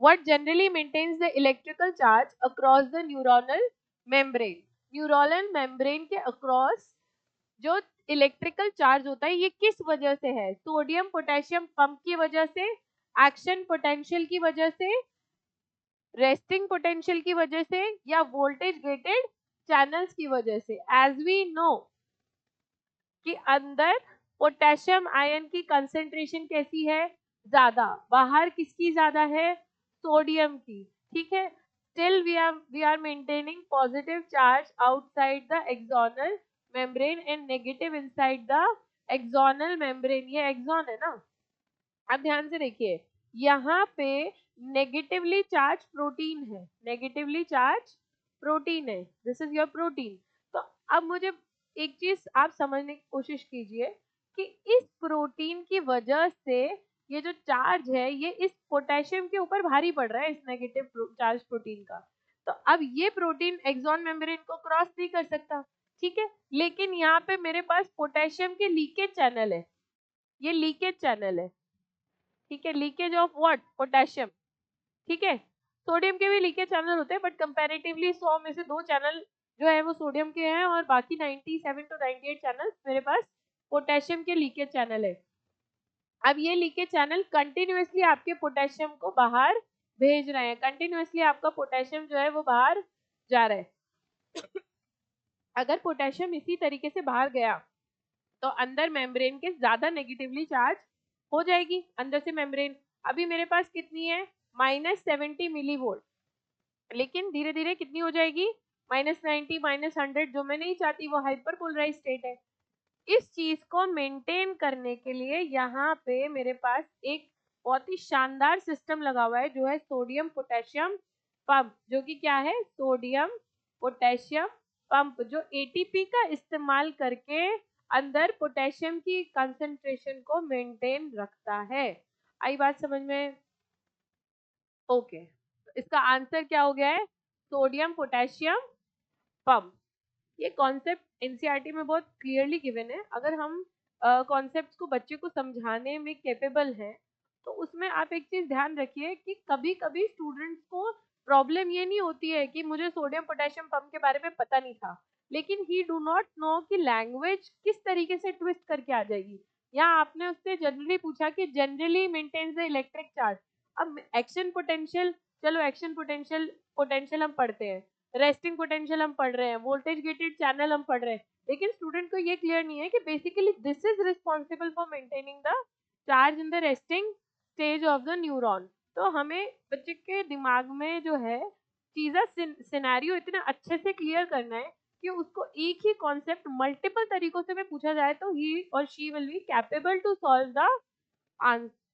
what generally maintains the electrical charge across the neuronal membrane? Neuronal membrane के across जो electrical charge होता है ये किस वजह से है? सोडियम पोटेशियम पंप की वजह से, एक्शन पोटेंशियल की वजह से, रेस्टिंग पोटेंशियल की वजह से, या वोल्टेज गेटेड चैनल्स की वजह से? एज वी नो कि अंदर पोटेशियम आयन की कंसेंट्रेशन कैसी है? ज्यादा। बाहर किसकी ज्यादा है? सोडियम की। ठीक है, still we are maintaining positive charge outside the axonal membrane and negative inside the axonal membrane. ये एक्सोन है ना। अब ध्यान से देखिए, यहाँ पे नेगेटिवली चार्ज प्रोटीन है, नेगेटिवली चार्ज प्रोटीन है, दिस इज योर प्रोटीन। तो अब मुझे एक चीज आप समझने की कोशिश कीजिए कि इस प्रोटीन की वजह से ये जो चार्ज है ये इस पोटेशियम के ऊपर भारी पड़ रहा है, इस नेगेटिव चार्ज प्रोटीन का। तो अब ये प्रोटीन एक्सॉन मेम्ब्रेन को क्रॉस नहीं कर सकता, ठीक है, लेकिन यहाँ पे मेरे पास पोटेशियम के लीकेज चैनल है, ये लीकेज चैनल है, ठीक है, लीकेज ऑफ व्हाट? पोटेशियम। ठीक है, सोडियम के भी लीकेज चैनल होते हैं बट कंपैरेटिवली 100 में से 2 चैनल जो है वो सोडियम के हैं और बाकी 97 टू 98 चैनल मेरे पास पोटेशियम के लीकेज चैनल है। अब ये लीकेज चैनल कंटिन्यूअसली आपके पोटेशियम को बाहर भेज रहे हैं, कंटिन्यूअसली आपका पोटेशियम जो है वो बाहर जा रहा है। अगर पोटेशियम इसी तरीके से बाहर गया तो अंदर मेम्ब्रेन के ज्यादा नेगेटिवली चार्ज हो जाएगी अंदर से मेम्ब्रेन। अभी मेरे पास कितनी है? -70 मिली वोल्ट, लेकिन धीरे धीरे कितनी हो जाएगी? -90, -100, जो मैं नहीं चाहती, वो हाइपर पोलराइज स्टेट है। इस चीज को मेंटेन करने के लिए यहाँ पे मेरे पास एक बहुत ही शानदार सिस्टम लगा हुआ है जो है सोडियम पोटेशियम पंप, जो कि क्या है? सोडियम पोटेशियम पंप, जो एटीपी का इस्तेमाल करके अंदर पोटेशियम की कंसंट्रेशन को मेंटेन रखता है। आई बात समझ में? ओके, इसका आंसर क्या हो गया है? Sodium potassium pump. ये कॉन्सेप्ट एनसीईआरटी में बहुत क्लियरली गिवन है। अगर हम कॉन्सेप्ट्स को बच्चे को समझाने में कैपेबल हैं तो उसमें आप एक चीज ध्यान रखिए कि कभी कभी स्टूडेंट्स को प्रॉब्लम ये नहीं होती है कि मुझे सोडियम पोटेशियम पंप के बारे में पता नहीं था, लेकिन ही डू नॉट नो कि लैंग्वेज किस तरीके से ट्विस्ट करके आ जाएगी। यहाँ आपने उससे जनरली पूछा कि generally maintains the electric charge. अब एक्शन पोटेंशियल, चलो एक्शन पोटेंशियल पोटेंशियल हम पढ़ते हैं, रेस्टिंग पोटेंशियल हम पढ़ रहे हैं, वोल्टेज गेटेड चैनल हम पढ़ रहे हैं, लेकिन स्टूडेंट को ये क्लियर नहीं है कि basically this is responsible for maintaining the charge in the resting stage of the neuron. तो हमें बच्चे के दिमाग में जो है चीज़ा सिनेरियो इतना अच्छे से क्लियर करना है कि उसको एक ही कॉन्सेप्ट मल्टीपल तरीकों से में पूछा जाए तो ही और she will be capable to solve the